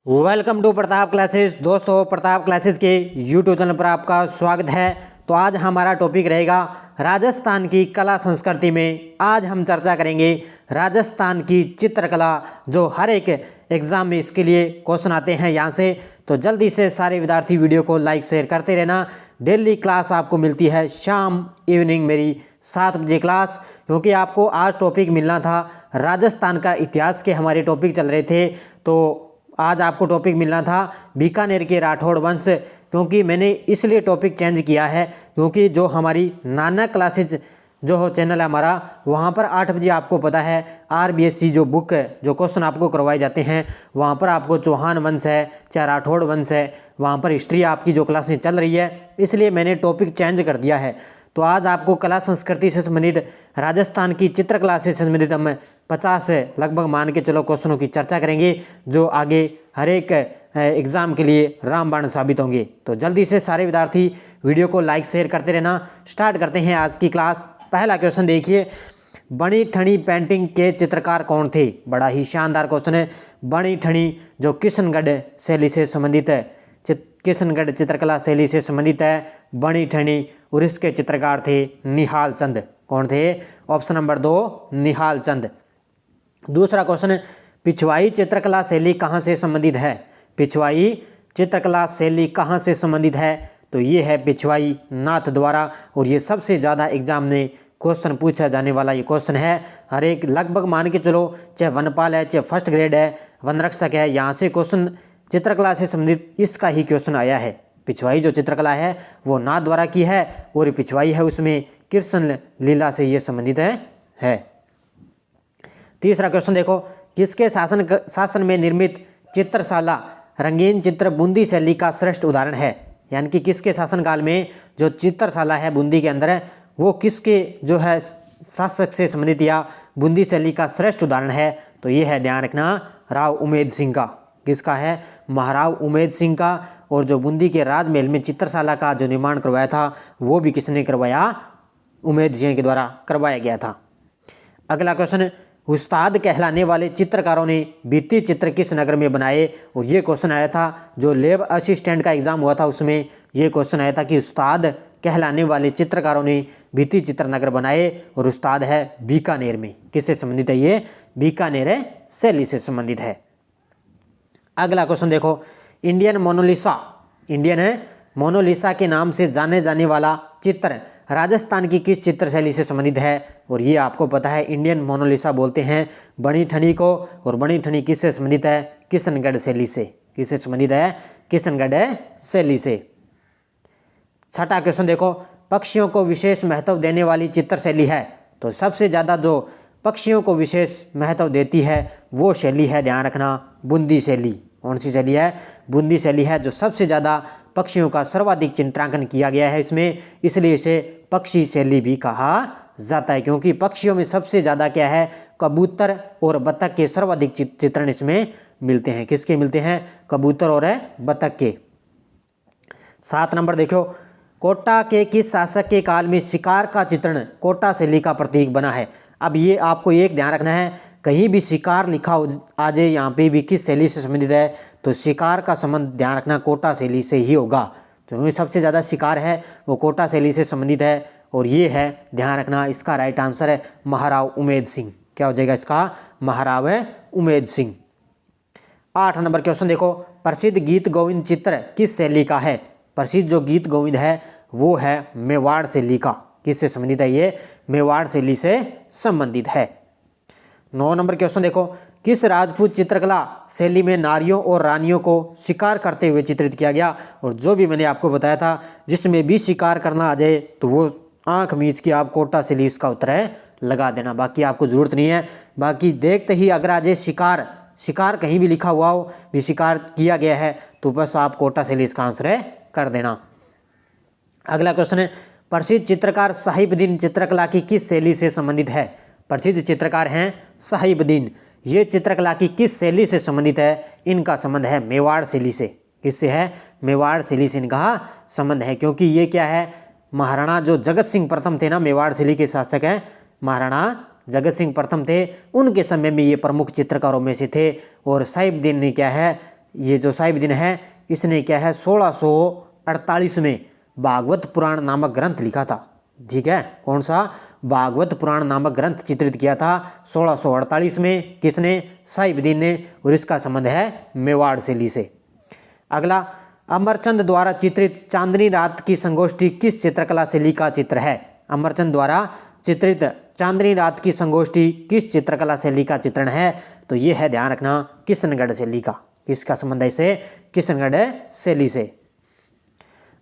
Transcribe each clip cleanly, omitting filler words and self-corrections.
Welcome to Pratap classes. दोस्तों, Pratap classes के YouTube channel पर आपका स्वागत है। तो आज हमारा टॉपिक रहेगा राजस्थान की कला संस्कृति में। आज हम चर्चा करेंगे राजस्थान की चित्रकला, जो हर एक एग्ज़ाम में इसके लिए क्वेश्चन आते हैं यहाँ से। तो जल्दी से सारे विद्यार्थी वीडियो को लाइक शेयर करते रहना। डेली क्लास आपको मिलती है शाम इवनिंग मेरी 7 बजे क्लास, क्योंकि आपको आज टॉपिक मिलना था राजस्थान का इतिहास के हमारे टॉपिक चल रहे थे। तो आज आपको टॉपिक मिलना था बीकानेर के राठौड़ वंश, क्योंकि मैंने इसलिए टॉपिक चेंज किया है क्योंकि जो हमारी नाना क्लासेज जो हो चैनल है हमारा, वहाँ पर 8 बजे आपको पता है RBSC जो बुक है, जो क्वेश्चन आपको करवाए जाते हैं, वहाँ पर आपको चौहान वंश है चाहे राठौड़ वंश है, वहाँ पर हिस्ट्री आपकी जो क्लासें चल रही है, इसलिए मैंने टॉपिक चेंज कर दिया है। तो आज आपको कला संस्कृति से संबंधित, राजस्थान की चित्रकला से संबंधित हम 50 से लगभग मान के चलो क्वेश्चनों की चर्चा करेंगे, जो आगे हर एक एग्ज़ाम के लिए रामबाण साबित होंगे। तो जल्दी से सारे विद्यार्थी वीडियो को लाइक शेयर करते रहना। स्टार्ट करते हैं आज की क्लास। पहला क्वेश्चन देखिए, बनी ठनी पेंटिंग के चित्रकार कौन थे? बड़ा ही शानदार क्वेश्चन है। बनी ठनी जो किशनगढ़ शैली से संबंधित है, किशनगढ़ चित्रकला शैली से संबंधित है बनी ठनी, और इसके चित्रकार थे निहाल चंद। कौन थे? Option number 2 Nihal Chand. दूसरा क्वेश्चन, पिछवाई चित्रकला शैली कहाँ से संबंधित है? पिछवाई चित्रकला शैली कहाँ से संबंधित है? तो ये है पिछवाई नाथ द्वारा, और ये सबसे ज़्यादा एग्जाम में क्वेश्चन पूछा जाने वाला ये क्वेश्चन है। हर एक लगभग मान के चलो, चाहे वनपाल है, चाहे फर्स्ट ग्रेड है, वनरक्षक है, यहाँ से क्वेश्चन चित्रकला से संबंधित इसका ही क्वेश्चन आया है। पिछवाई जो चित्रकला है वो नाथ द्वारा की है, और पिछवाई है उसमें कृष्ण लीला से ये संबंधित है। तीसरा क्वेश्चन देखो, किसके शासन में निर्मित चित्रशाला रंगीन चित्र बूंदी शैली का श्रेष्ठ उदाहरण है? यानी कि किसके शासनकाल में जो चित्रशाला है बूंदी के अंदर है, वो किसके जो है शासक से संबंधित या बूंदी शैली का श्रेष्ठ उदाहरण है? तो ये है, ध्यान रखना, राव उमेद सिंह का। किसका है? महाराव उमेद सिंह का। और जो बूंदी के राजमहल में चित्रशाला का जो निर्माण करवाया था, वो भी किसने करवाया? उमेद सिंह के द्वारा करवाया गया था। अगला क्वेश्चन, उस्ताद कहलाने वाले चित्रकारों ने भित्ति चित्र किस नगर में बनाए? और ये क्वेश्चन आया था जो लैब असिस्टेंट का एग्जाम हुआ था, उसमें ये क्वेश्चन आया था कि उस्ताद कहलाने वाले चित्रकारों ने भित्ति चित्र नगर बनाए, और उस्ताद है बीकानेर में। किससे संबंधित है ये? बीकानेर शैली से संबंधित है। अगला क्वेश्चन देखो, इंडियन मोनालिसा के नाम से जाने जाने वाला चित्र राजस्थान की किस चित्र शैली से संबंधित है? और ये आपको पता है, इंडियन मोनालिसा बोलते हैं बनी ठनी को, और बनी ठनी किससे संबंधित है? किशनगढ़ शैली से। किससे संबंधित है? किशनगढ़ शैली से। छठा क्वेश्चन देखो, पक्षियों को विशेष महत्व देने वाली चित्र शैली है? तो सबसे ज़्यादा जो पक्षियों को विशेष महत्व देती है वो शैली है, ध्यान रखना, बूंदी शैली। कौन सी शैली है? बूंदी शैली है, जो सबसे ज़्यादा पक्षियों का सर्वाधिक चित्रांकन किया गया है इसमें, इसलिए इसे पक्षी शैली भी कहा जाता है, क्योंकि पक्षियों में सबसे ज़्यादा क्या है? कबूतर और बतख के सर्वाधिक चित्रण इसमें मिलते हैं। किसके मिलते हैं? कबूतर और बतख के। 7 नंबर देखो, कोटा के किस शासक के काल में शिकार का चित्रण कोटा शैली का प्रतीक बना है? अब ये आपको एक ध्यान रखना है, कहीं भी शिकार लिखा हो आ जाए यहाँ पे भी किस शैली से संबंधित है, तो शिकार का संबंध ध्यान रखना कोटा शैली से ही होगा। तो सबसे ज़्यादा शिकार है वो कोटा शैली से संबंधित है, और ये है, ध्यान रखना, इसका राइट आंसर है महाराव उमेद सिंह। क्या हो जाएगा इसका? महाराव उमेद सिंह। 8 नंबर क्वेश्चन देखो, प्रसिद्ध गीत गोविंद चित्र किस शैली का है? प्रसिद्ध जो गीत गोविंद है वो है मेवाड़ शैली का। किससे संबंधित है ये? मेवाड़ शैली से संबंधित है। 9 नंबर क्वेश्चन देखो, किस राजपूत चित्रकला शैली में नारियों और रानियों को शिकार करते हुए चित्रित किया गया? और जो भी मैंने आपको बताया था, जिसमें भी शिकार करना आ जाए तो वो आंख मीच के आप कोटा शैली इसका उत्तर है लगा देना, बाकी आपको ज़रूरत नहीं है। बाकी देखते ही अगर आ जाए शिकार कहीं भी लिखा हुआ हो भी शिकार किया गया है, तो बस आप कोटा शैली इसका आंसर है कर देना। अगला क्वेश्चन है, प्रसिद्ध चित्रकार साहिबुद्दीन चित्रकला की किस शैली से संबंधित है? प्रसिद्ध चित्रकार हैं साहिबुद्दीन, ये चित्रकला की किस शैली से संबंधित है? इनका संबंध है मेवाड़ शैली से। किससे है? मेवाड़ शैली से इनका संबंध है, क्योंकि ये क्या है, महाराणा जो जगत सिंह प्रथम थे ना, मेवाड़ शैली के शासक हैं महाराणा जगत सिंह प्रथम थे, उनके समय में ये प्रमुख चित्रकारों में से थे। और साहिबुद्दीन ने क्या है, ये जो साहिबुद्दीन है इसने क्या है 1648 में भागवत पुराण नामक ग्रंथ लिखा था। ठीक है, कौन सा? भागवत पुराण नामक ग्रंथ चित्रित किया था 1648 में। किसने? साहिबुद्दीन ने। और इसका संबंध है मेवाड़ शैली से। अगला, अमरचंद द्वारा चित्रित चांदनी रात की संगोष्ठी किस चित्रकला शैली का चित्र है? अमरचंद द्वारा चित्रित चांदनी रात की संगोष्ठी किस चित्रकला शैली का चित्रण है? तो ये है, ध्यान रखना, किशनगढ़ शैली का। किसका संबंध है इसे? किशनगढ़ शैली से।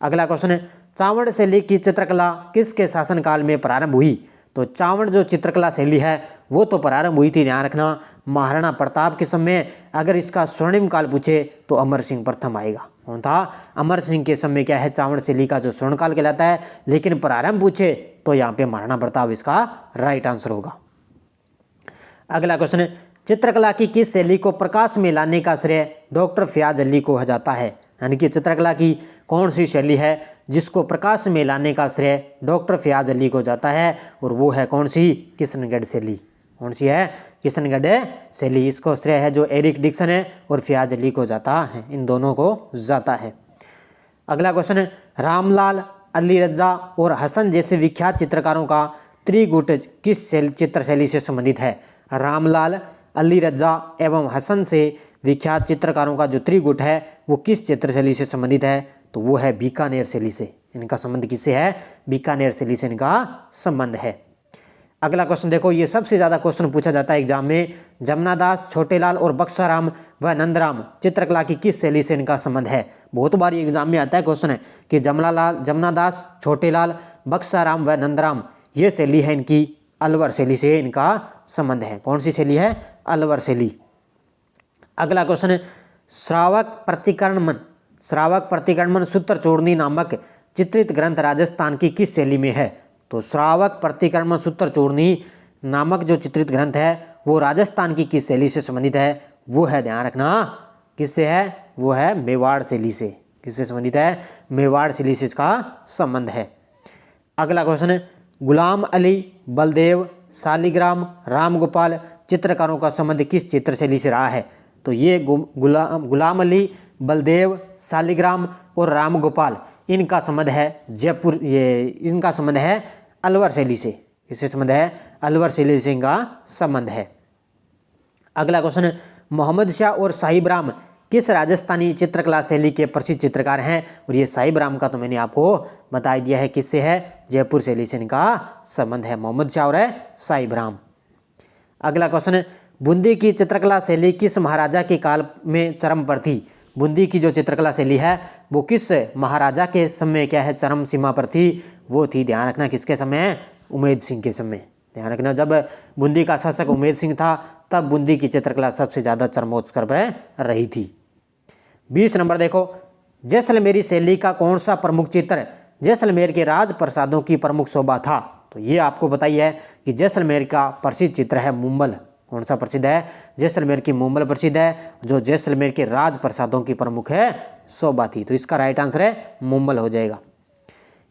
अगला क्वेश्चन है, चावड़ शैली की चित्रकला किसके शासनकाल में प्रारंभ हुई? तो चावड़ जो चित्रकला शैली है वो तो प्रारंभ हुई थी, ध्यान रखना, महाराणा प्रताप के समय। अगर इसका स्वर्णिम काल पूछे तो अमर सिंह प्रथम आएगा। कौन था? अमर सिंह के समय क्या है, चावड़ शैली का जो स्वर्ण काल कहलाता है। लेकिन प्रारंभ पूछे तो यहाँ पे महाराणा प्रताप इसका राइट आंसर होगा। अगला क्वेश्चन है, चित्रकला की किस शैली को प्रकाश में लाने का श्रेय डॉक्टर फयाज अली को जाता है? यानी कि चित्रकला की कौन सी शैली है जिसको प्रकाश में लाने का श्रेय डॉक्टर फयाज अली को जाता है? और वो है कौन सी? किशनगढ़ शैली। कौन सी है? किशनगढ़ शैली। इसको श्रेय है जो एरिक डिक्सन है और फयाज अली को जाता है, इन दोनों को जाता है। अगला क्वेश्चन है, रामलाल, अली रजा और हसन जैसे विख्यात चित्रकारों का त्रिगुट किस चित्र शैली से संबंधित है? रामलाल, अली रजा एवं हसन से विख्यात चित्रकारों का जो त्रिगुट है वो किस चित्र शैली से संबंधित है? तो वो है बीकानेर शैली से। इनका संबंध किससे है? बीकानेर शैली से इनका संबंध है। अगला क्वेश्चन देखो, ये सबसे ज़्यादा क्वेश्चन पूछा जाता है एग्जाम में। जमनादास, छोटेलाल और बक्साराम व नंदराम चित्रकला की किस शैली से इनका संबंध है? बहुत बार एग्जाम में आता है क्वेश्चन है कि जमनादास, छोटेलाल, बक्साराम व नंदराम ये शैली है इनकी अलवर शैली से इनका संबंध है। कौन सी शैली है? अलवर शैली। अगला क्वेश्चन है, श्रावक प्रतिकर्मण सूत्रचूर्णी नामक चित्रित ग्रंथ राजस्थान की किस शैली में है? तो श्रावक प्रतिकर्मण सूत्रचूर्णी नामक जो चित्रित ग्रंथ है वो राजस्थान की किस शैली से संबंधित है? वो है, ध्यान रखना, किससे है? वो है मेवाड़ शैली से। किससे संबंधित है? मेवाड़ शैली से इसका संबंध है। अगला क्वेश्चन है, गुलाम अली, बलदेव, शालिग्राम, रामगोपाल चित्रकारों का संबंध किस चित्र शैली से रहा है? तो ये गुलाम अली, बलदेव, शालिग्राम और रामगोपाल इनका संबंध है जयपुर, ये इनका संबंध है अलवर शैली से। इससे संबंध है अलवर शैली से इनका संबंध है। अगला क्वेश्चन है, मोहम्मद शाह और साहिब राम किस राजस्थानी चित्रकला शैली के प्रसिद्ध चित्रकार हैं? और ये साहिब राम का तो मैंने आपको बता दिया है, किससे है? जयपुर शैली से इनका संबंध है, मोहम्मद शाह और साहिब राम। अगला क्वेश्चन है, बूंदी की चित्रकला शैली किस महाराजा के काल में चरम पर थी? बूंदी की जो चित्रकला शैली है वो किस महाराजा के समय क्या है, चरम सीमा पर थी? वो थी, ध्यान रखना, किसके समय? उमेद सिंह के समय। ध्यान रखना, जब बूंदी का शासक उमेद सिंह था तब बूंदी की चित्रकला सबसे ज़्यादा चरमोत्कर्ष पर रही थी। 20 नंबर देखो, जैसलमेरी शैली का कौन सा प्रमुख चित्र जैसलमेर के राजप्रसादों की प्रमुख शोभा था? तो ये आपको बताइए कि जैसलमेर का प्रसिद्ध चित्र है मुम्बल। कौन सा प्रसिद्ध है? जैसलमेर की मुम्बल प्रसिद्ध है, जो जैसलमेर के राजप्रसादों की प्रमुख है शोभा थी। तो इसका राइट आंसर है मुम्बल हो जाएगा।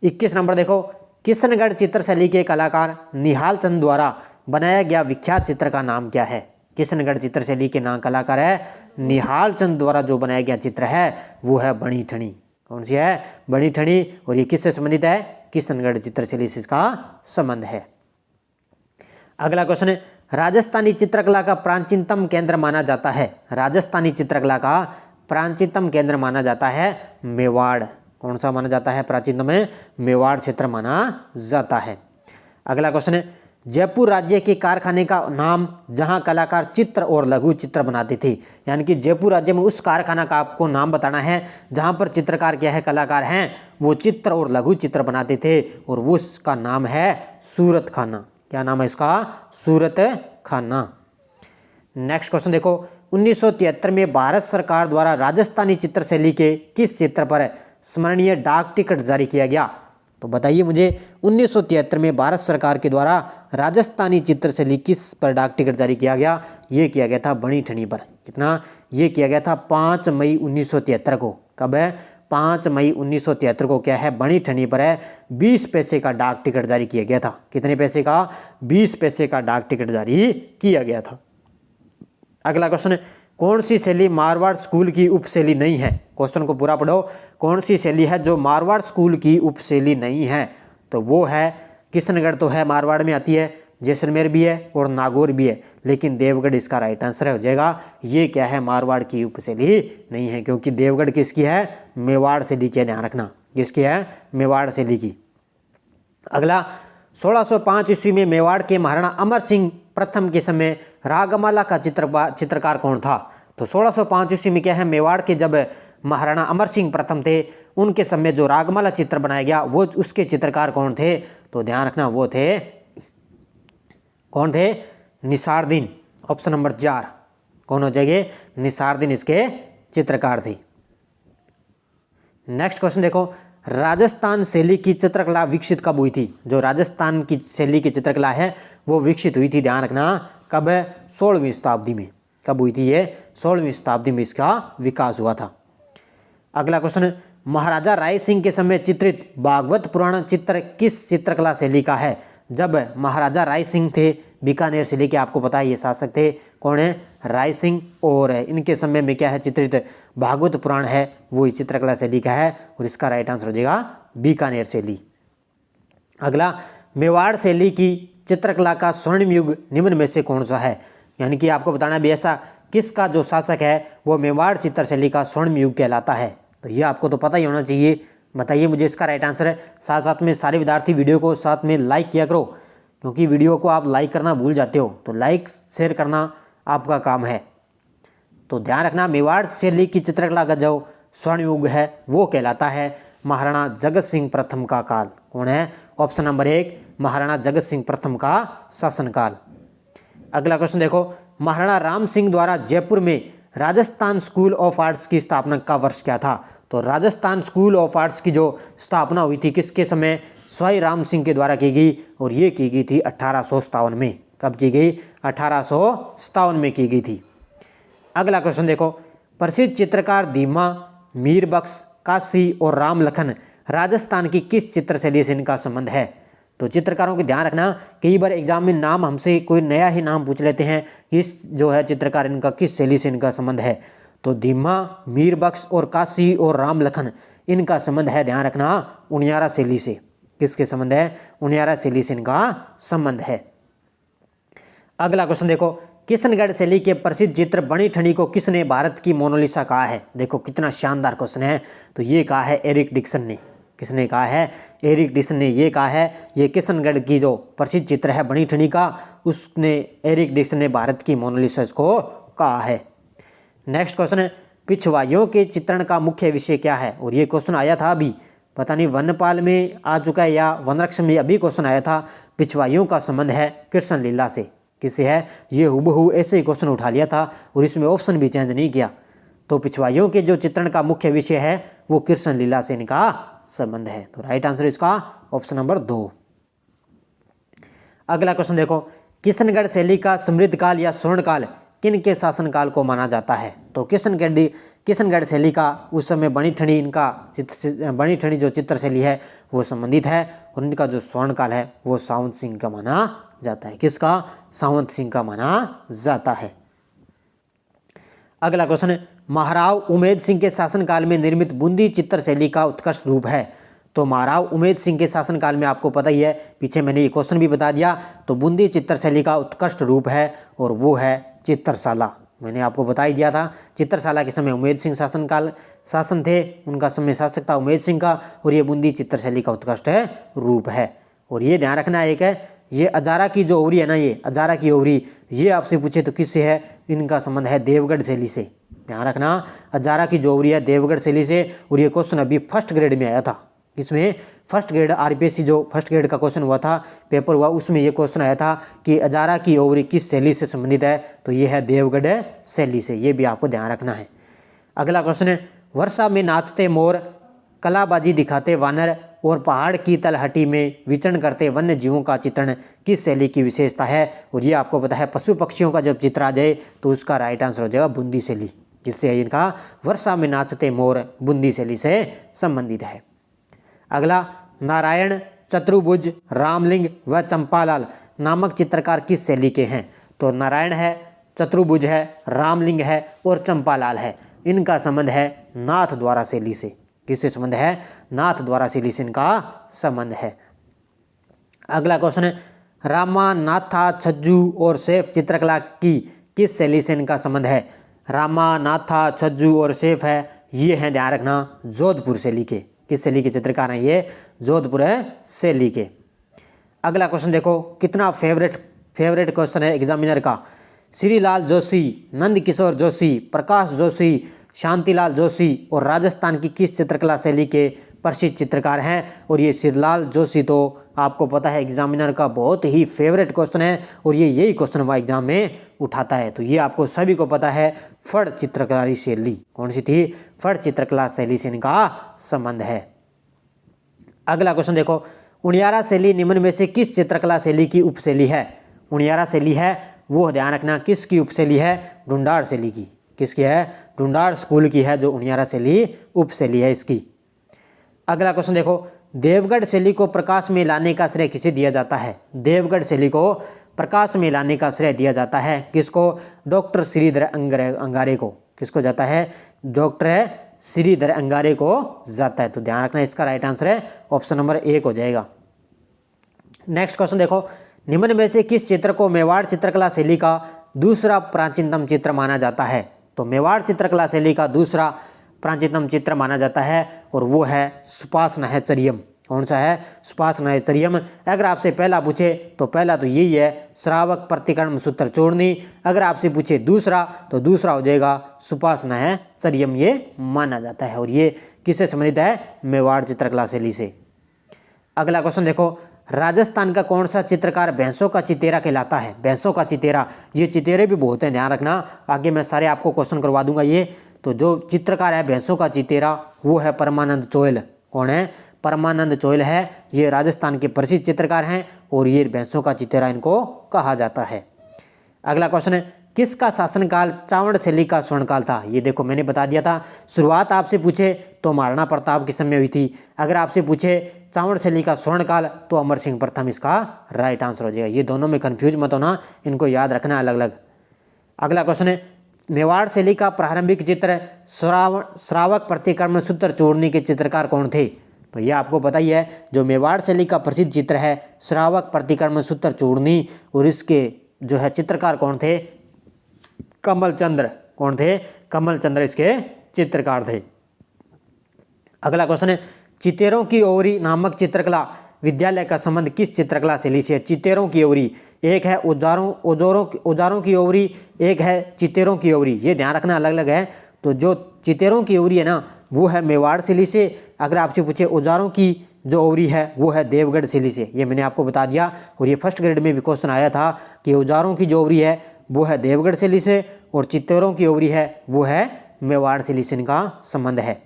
21 नंबर देखो, किशनगढ़ चित्र शैली के कलाकार निहाल चंद द्वारा बनाया गया विख्यात चित्र का नाम क्या है? किशनगढ़ चित्र शैली के नाम कलाकार है निहाल चंद द्वारा जो बनाया गया चित्र है वो है बणी ठनी। कौन सी है? बणी ठनी। और ये किससे संबंधित है? किशनगढ़ चित्र शैली से इसका संबंध है। अगला क्वेश्चन है, राजस्थानी चित्रकला का प्राचीनतम केंद्र माना जाता है? राजस्थानी चित्रकला का प्राचीनतम केंद्र माना जाता है मेवाड़। कौन सा माना जाता है प्राचीनतम? मेवाड़ क्षेत्र माना जाता है। अगला क्वेश्चन है, जयपुर राज्य के कारखाने का नाम जहां कलाकार चित्र और लघु चित्र बनाते थे, यानी कि जयपुर राज्य में उस कारखाना का आपको नाम बताना है जहां पर चित्रकार क्या है, कलाकार हैं, वो चित्र और लघु चित्र बनाते थे, और वो उसका नाम है सूरत खाना। क्या नाम है इसका? सूरत खाना। नेक्स्ट क्वेश्चन देखो, 1973 में भारत सरकार द्वारा राजस्थानी चित्र शैली के किस चित्र पर स्मरणीय डाक टिकट जारी किया गया? तो बताइए मुझे, 1973 में भारत सरकार के द्वारा राजस्थानी चित्र शैली किस पर डाक टिकट जारी किया गया? ये किया गया था बणी ठनी पर। कितना? ये किया गया था 5 मई 1973 को। कब है? 5 मई 1973 को क्या है, बणी ठनी पर है 20 पैसे का डाक टिकट जारी किया गया था। कितने पैसे का? 20 पैसे का डाक टिकट जारी किया गया था। अगला क्वेश्चन, कौन सी शैली मारवाड़ स्कूल की उपशैली नहीं है? क्वेश्चन को पूरा पढ़ो। कौन सी शैली है जो मारवाड़ स्कूल की उपशैली नहीं है? तो वो है किशनगढ़, तो है मारवाड़ में आती है, जैसलमेर भी है और नागौर भी है, लेकिन देवगढ़ इसका राइट आंसर हो जाएगा। ये क्या है? मारवाड़ की उपशैली नहीं है, क्योंकि देवगढ़ किसकी है? मेवाड़ शैली की, ध्यान रखना, किसकी है? मेवाड़ शैली की। अगला, 1605 ईस्वी में मेवाड़ के महाराणा अमर सिंह प्रथम के समय रागमाला का चित्रकार कौन था? तो 1605 ईस्वी में क्या है? मेवाड़ के जब महाराणा अमर सिंह प्रथम थे, उनके समय जो रागमाला चित्र बनाया गया वो उसके चित्रकार कौन थे? तो ध्यान रखना, वो थे, कौन थे? निसारदीन। ऑप्शन नंबर 4 कौन हो जाएंगे? निसारदीन इसके चित्रकार थे। नेक्स्ट क्वेश्चन देखो, राजस्थान शैली की चित्रकला विकसित कब हुई थी? जो राजस्थान की शैली की चित्रकला है वो विकसित हुई थी, ध्यान रखना, कब? 16वीं शताब्दी में। कब हुई थी ये? 16वीं शताब्दी में इसका विकास हुआ था। अगला क्वेश्चन, महाराजा राय सिंह के समय चित्रित भागवत पुराण चित्र किस चित्रकला शैली का है? जब महाराजा राय सिंह थे, बीकानेर शैली के, आपको पता है ये शासक थे, कौन है? राय सिंह, और इनके समय में क्या है? चित्रित भागवत पुराण है, वो इस चित्रकला शैली का है, और इसका राइट आंसर हो जाएगा बीकानेर शैली। अगला, मेवाड़ शैली की चित्रकला का स्वर्णिम युग निम्न में से कौन सा है? यानी कि आपको बताना भी ऐसा किसका जो शासक है वो मेवाड़ चित्र शैली का स्वर्णिम युग कहलाता है। तो ये आपको तो पता ही होना चाहिए, बताइए मुझे इसका राइट आंसर है। साथ साथ में सारे विद्यार्थी वीडियो को साथ में लाइक किया करो, क्योंकि वीडियो को आप लाइक करना भूल जाते हो, तो लाइक शेयर करना आपका काम है। तो ध्यान रखना, मेवाड़ शैली की चित्रकला का जो स्वर्ण युग है वो कहलाता है महाराणा जगत सिंह प्रथम का काल। कौन है? ऑप्शन नंबर 1 महाराणा जगत सिंह प्रथम का शासनकाल। अगला क्वेश्चन देखो, महाराणा राम सिंह द्वारा जयपुर में राजस्थान स्कूल ऑफ आर्ट्स की स्थापना का वर्ष क्या था? तो राजस्थान स्कूल ऑफ आर्ट्स की जो स्थापना हुई थी किसके समय? स्वाई राम सिंह के द्वारा की गई, और ये की गई थी 1857 में। कब की गई? 1857 में की गई थी। अगला क्वेश्चन देखो, प्रसिद्ध चित्रकार धीमा, मीर बख्श, काशी और राम लखन राजस्थान की किस चित्र शैली से इनका संबंध है? तो चित्रकारों की ध्यान रखना, कई बार एग्जाम में नाम हमसे कोई नया ही नाम पूछ लेते हैं, किस जो है चित्रकार इनका किस शैली से इनका संबंध है। तो धीमा, मीर बख्श और काशी और राम लखन इनका संबंध है, ध्यान रखना, उनियारा शैली से। किसके संबंध है? उनियारा शैली से इनका संबंध है। अगला क्वेश्चन देखो, किशनगढ़ शैली के प्रसिद्ध चित्र बनी ठनी को किसने भारत की मोनालिसा कहा है? देखो कितना शानदार क्वेश्चन है। तो ये कहा है एरिक डिक्सन ने। किसने कहा है? एरिक डिक्सन ने ये कहा है। ये किशनगढ़ की जो प्रसिद्ध चित्र है बनी ठनी का, उसने एरिक डिक्सन ने भारत की मोनालिसा इसको कहा है। नेक्स्ट क्वेश्चन है, पिछवाइयों के चित्रण का मुख्य विषय क्या है? और ये क्वेश्चन आया था अभी, पता नहीं वनपाल में आ चुका है या वनरक्षक में, अभी क्वेश्चन आया था। पिछवाइयों का संबंध है कृष्ण लीला से। किससे है? ये हुबहू ऐसे ही क्वेश्चन उठा लिया था और इसमें ऑप्शन भी चेंज नहीं किया। तो पिछवाइयों के जो चित्रण का मुख्य विषय है वो कृष्ण लीला से इनका संबंध है। तो राइट आंसर इसका ऑप्शन नंबर 2। अगला क्वेश्चन देखो, किशनगढ़ शैली का समृद्ध काल या स्वर्ण काल किन के शासनकाल को माना जाता है? तो किशनगढ़ शैली का उस समय बनी ठनी जो चित्र शैली है वो संबंधित है, और इनका जो स्वर्ण काल है वो सावंत सिंह का माना जाता है। किसका? सावंत सिंह का माना जाता है। अगला क्वेश्चन, महाराव उमेद सिंह के शासनकाल में निर्मित बूंदी चित्र शैली का उत्कृष्ट रूप है। तो महाराव उमेद सिंह के शासनकाल में आपको पता ही है, पीछे मैंने ये क्वेश्चन भी बता दिया। तो बूंदी चित्र शैली का उत्कृष्ट रूप है और वो है चित्रशाला। मैंने आपको बता ही दिया था, चित्रशाला के समय उमेद सिंह शासन थे, उनका समय शासक था उमेद सिंह का, और ये बूंदी चित्र शैली का उत्कृष्ट रूप है। और ये ध्यान रखना एक है, ये अजारा की जो ओवरी है ना, ये अजारा की ओवरी, ये आपसे पूछे तो किससे है? इनका संबंध है देवगढ़ शैली से। ध्यान रखना, अजारा की जो ओवरी है देवगढ़ शैली से। और ये क्वेश्चन अभी फर्स्ट ग्रेड में आया था। इसमें फर्स्ट ग्रेड आरपीएससी जो फर्स्ट ग्रेड का क्वेश्चन हुआ था, पेपर हुआ, उसमें ये क्वेश्चन आया था कि अजारा की ओवरी किस शैली से संबंधित है? तो ये है देवगढ़ शैली से। ये भी आपको ध्यान रखना है। अगला क्वेश्चन है, वर्षा में नाचते मोर, कलाबाजी दिखाते वानर और पहाड़ की तलहटी में विचरण करते वन्य जीवों का चित्रण किस शैली की विशेषता है? और ये आपको पता है, पशु पक्षियों का जब चित्र आ जाए तो उसका राइट आंसर हो जाएगा बूंदी शैली। जिससे है इनका वर्षा में नाचते मोर बूंदी शैली से संबंधित है। अगला, नारायण, चतुर्भुज, रामलिंग व चंपालाल नामक चित्रकार किस शैली के हैं? तो नारायण है, चतुर्भुज है, रामलिंग है और चंपालाल है। इनका संबंध है नाथ द्वारा शैली से। किससे संबंध है? नाथ द्वारा शैली से इनका संबंध है। अगला क्वेश्चन है, रामानाथा छज्जू और सैफ चित्रकला की किस शैली से इनका संबंध है? रामानाथा छज्जू और सैफ है, ये हैं ध्यान रखना जोधपुर शैली के। किस शैली के चित्रकार हैं ये? जोधपुर शैली के। अगला क्वेश्चन देखो, कितना फेवरेट क्वेश्चन है एग्जामिनर का। श्रीलाल जोशी, नंद किशोर जोशी, प्रकाश जोशी, शांतिलाल जोशी और राजस्थान की किस चित्रकला शैली के प्रसिद्ध चित्रकार हैं? और ये श्रीलाल जोशी तो आपको पता है एग्जामिनर का बहुत ही फेवरेट क्वेश्चन है और ये यही क्वेश्चन वह एग्जाम में उठाता है। तो ये आपको सभी को पता है, फड़ चित्रकारी शैली। कौन सी थी? फड़ चित्रकला शैली से इनका संबंध है। अगला क्वेश्चन देखो, उनियारा शैली निम्न में से किस चित्रकला शैली की उपशैली है? उनियारा शैली है वो ध्यान रखना किसकी उपशैली है? ढूंढाड़ शैली की। किसकी है? ढूंढाड़ स्कूल की है जो उनियारा शैली उपशैली है इसकी। अगला क्वेश्चन देखो, देवगढ़ शैली को प्रकाश में लाने का श्रेय किसे दिया जाता है? देवगढ़ शैली को प्रकाश में लाने का श्रेय दिया जाता है किसको? डॉक्टर श्रीधर अंगारे को। किसको जाता है? डॉक्टर श्रीधर अंगारे को जाता है। तो ध्यान रखना इसका राइट आंसर है ऑप्शन नंबर 1 हो जाएगा। नेक्स्ट क्वेश्चन देखो, निम्न में से किस चित्र को मेवाड़ चित्रकला शैली का दूसरा प्राचीनतम चित्र माना जाता है? तो मेवाड़ चित्रकला शैली का दूसरा प्राचीनतम चित्र माना जाता है और वो है सुपासनहचर्यम। कौन सा है? सुपासनहचर्यम। अगर आपसे पहला पूछे तो पहला तो यही है श्रावक प्रतिकर्म सूत्र चूर्णी। अगर आपसे पूछे दूसरा तो दूसरा हो जाएगा सुपासनहचर्यम, ये माना जाता है और ये किससे संबंधित है? मेवाड़ चित्रकला शैली से। अगला क्वेश्चन देखो, राजस्थान का कौन सा चित्रकार भैंसों का चितेरा कहलाता है? भैंसों का चितेरा, ये चितेरे भी बहुत हैं, ध्यान रखना, आगे मैं सारे आपको क्वेश्चन करवा दूंगा ये। तो जो चित्रकार है भैंसों का चितेरा वो है परमानंद चोयल। कौन है? परमानंद चोयल है, ये राजस्थान के प्रसिद्ध चित्रकार हैं और ये भैंसों का चितेरा इनको कहा जाता है। अगला क्वेश्चन है, किसका शासनकाल चावड़ शैली का स्वर्णकाल था? ये देखो मैंने बता दिया था, शुरुआत आपसे पूछे तो महाराणा प्रताप के समय हुई थी। अगर आपसे पूछे चावड़ शैली का स्वर्णकाल तो अमर सिंह प्रथम इसका राइट आंसर हो जाएगा। ये दोनों में कंफ्यूज मत होना, इनको याद रखना अलग अलग। अगला क्वेश्चन है, मेवाड़ शैली का प्रारंभिक चित्र श्रावक प्रतिक्रमण सूत्र चूर्णी के चित्रकार कौन थे? तो ये आपको पता ही है, जो मेवाड़ शैली का प्रसिद्ध चित्र है श्रावक प्रतिक्रमण सूत्र चूर्णी, और इसके जो है चित्रकार कौन थे? कमलचंद्र। कौन थे? कमलचंद्र इसके चित्रकार थे। अगला क्वेश्चन है, चितेरों की ओवरी नामक चित्रकला विद्यालय का संबंध किस चित्रकला शैली से? चितेरों की ओवरी, एक है औजारों की ओवरी, एक है चितेरों की ओवरी, ये ध्यान रखना अलग अलग है। तो जो चितेरों की ओवरी है ना वो है मेवाड़ शैली से। अगर आपसे पूछे औजारों की जो ओवरी है वो है देवगढ़ शैली से। ये मैंने आपको बता दिया और ये फर्स्ट ग्रेड में भी क्वेश्चन आया था कि औजारों की जो ओवरी है वो है देवगढ़ शैली से और चित्तौरों की ओवरी है वो है मेवाड़ शैली से इनका संबंध है।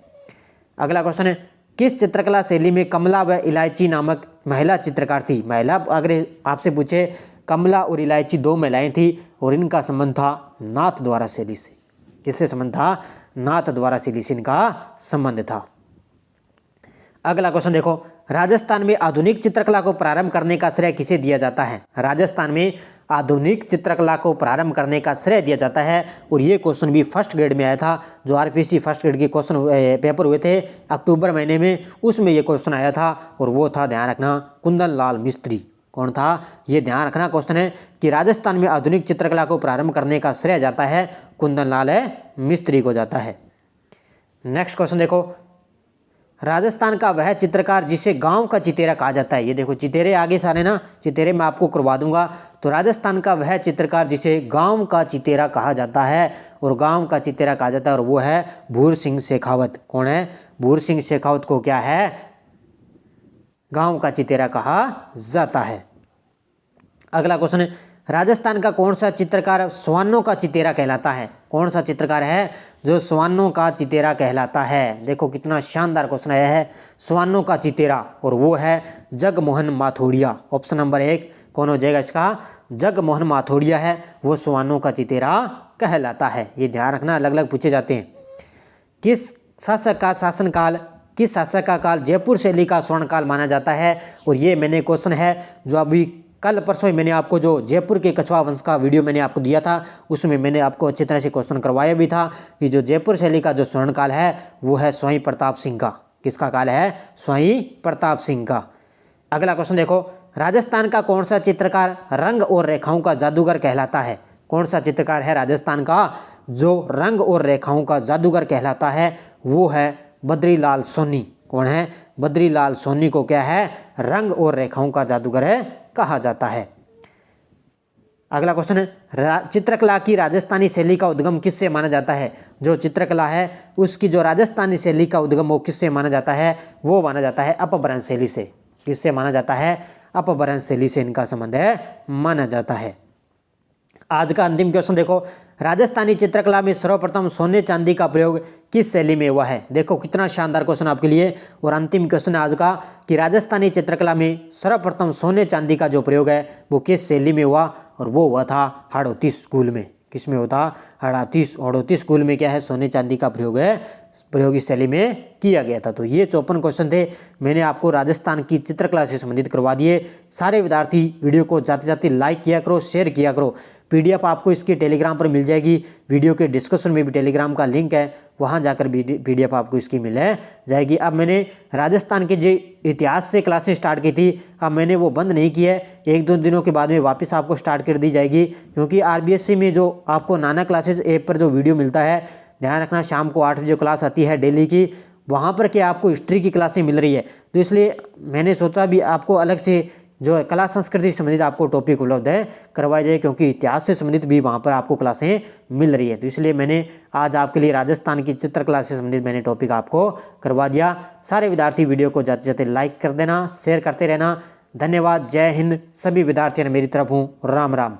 अगला क्वेश्चन है, किस चित्रकला शैली में कमला व इलायची नामक महिला चित्रकार थी? महिला, अगर आपसे पूछे, कमला और इलायची दो महिलाएं थी और इनका संबंध था नाथ द्वारा शैली से। किससे संबंध था? नाथ द्वारा शैली से इनका संबंध था। अगला क्वेश्चन देखो, राजस्थान में आधुनिक चित्रकला को प्रारंभ करने का श्रेय किसे दिया जाता है? राजस्थान में आधुनिक चित्रकला को प्रारंभ करने का श्रेय दिया जाता है और ये क्वेश्चन भी फर्स्ट ग्रेड में आया था। जो आरपीसी फर्स्ट ग्रेड के क्वेश्चन पेपर हुए थे अक्टूबर महीने में, उसमें ये क्वेश्चन आया था और वो था, ध्यान रखना, कुंदन लाल मिस्त्री। कौन था? ये ध्यान रखना क्वेश्चन है कि राजस्थान में आधुनिक चित्रकला को प्रारंभ करने का श्रेय जाता है कुंदन लाल मिस्त्री को जाता है। नेक्स्ट क्वेश्चन देखो, राजस्थान का वह चित्रकार जिसे गांव का चितेरा कहा जाता है। ये देखो चितेरे आगे सारे ना, चितेरे मैं आपको करवा दूंगा। तो राजस्थान का वह चित्रकार जिसे गांव का चितेरा कहा जाता है और गांव का चितेरा कहा जाता है और वो है भूर सिंह शेखावत। कौन है? भूर सिंह शेखावत को क्या है? गांव का चितेरा कहा जाता है। अगला क्वेश्चन है, राजस्थान का कौन सा चित्रकार स्वानों का चितेरा कहलाता है? कौन सा चित्रकार है जो स्वानों का चितेरा कहलाता है? देखो कितना शानदार क्वेश्चन आया है, स्वानों का चितेरा, और वो है जगमोहन माथोड़िया। ऑप्शन नंबर 1 कौन हो जाएगा इसका? जगमोहन माथोड़िया है, वो स्वानों का चितेरा कहलाता है। ये ध्यान रखना, अलग अलग पूछे जाते हैं। किस शासक का काल जयपुर शैली का स्वर्णकाल माना जाता है? और ये मैंने क्वेश्चन है जो अभी कल परसों ही मैंने आपको जो जयपुर के कछवा वंश का वीडियो मैंने आपको दिया था, उसमें मैंने आपको अच्छी तरह से क्वेश्चन करवाया भी था कि जो जयपुर शैली का जो स्वर्ण काल है वो है स्वाई प्रताप सिंह का। किसका काल है? स्वाई प्रताप सिंह का। अगला क्वेश्चन देखो, राजस्थान का कौन सा चित्रकार रंग और रेखाओं का जादूगर कहलाता है? कौन सा चित्रकार है राजस्थान का जो रंग और रेखाओं का जादूगर कहलाता है? वो है बद्रीलाल सोनी। कौन है? बद्रीलाल सोनी को क्या है? रंग और रेखाओं का जादूगर है कहा जाता है। अगला क्वेश्चन है, चित्रकला की राजस्थानी शैली का उद्गम किससे माना जाता है? जो चित्रकला है उसकी जो राजस्थानी शैली का उद्गम वो किससे माना जाता है? वो माना जाता है अपभ्रंश शैली से। किससे माना जाता है? अपभ्रंश शैली से इनका संबंध है माना जाता है। आज का अंतिम क्वेश्चन देखो, राजस्थानी चित्रकला में सर्वप्रथम सोने चांदी का प्रयोग किस शैली में हुआ है? देखो कितना शानदार क्वेश्चन आपके लिए। और अंतिम क्वेश्चन है आज का कि राजस्थानी चित्रकला में सर्वप्रथम सोने चांदी का जो प्रयोग है वो किस शैली में हुआ? और वो हुआ था हाड़ौती स्कूल में। किसमें होता? हाड़ौती स्कूल में क्या है? सोने चांदी का प्रयोग है, प्रयोग इस शैली में किया गया था। तो ये 54 क्वेश्चन थे, मैंने आपको राजस्थान की चित्रकला से संबंधित करवा दिए। सारे विद्यार्थी वीडियो को जाते जाते लाइक किया करो, शेयर किया करो। पीडीएफ आपको इसकी टेलीग्राम पर मिल जाएगी, वीडियो के डिस्क्रिप्शन में भी टेलीग्राम का लिंक है, वहां जाकर पीडीएफ आपको इसकी मिल जाएगी। अब मैंने राजस्थान के जो इतिहास से क्लासेस स्टार्ट की थी, अब मैंने वो बंद नहीं की है, 1-2 दिनों के बाद में वापस आपको स्टार्ट कर दी जाएगी। क्योंकि आरबीएससी में जो आपको नाना क्लासेज ऐप पर जो वीडियो मिलता है, ध्यान रखना शाम को 8 बजे क्लास आती है डेली की, वहाँ पर क्या आपको हिस्ट्री की क्लासें मिल रही है। तो इसलिए मैंने सोचा भी आपको अलग से जो कला संस्कृति से संबंधित आपको टॉपिक उपलब्ध है करवाई जाए, क्योंकि इतिहास से संबंधित भी वहाँ पर आपको क्लासें मिल रही है। तो इसलिए मैंने आज आपके लिए राजस्थान की चित्रकला से संबंधित मैंने टॉपिक आपको करवा दिया। सारे विद्यार्थी वीडियो को जाते जाते लाइक कर देना, शेयर करते रहना। धन्यवाद। जय हिंद। सभी विद्यार्थियों ने मेरी तरफ हूँ। राम राम।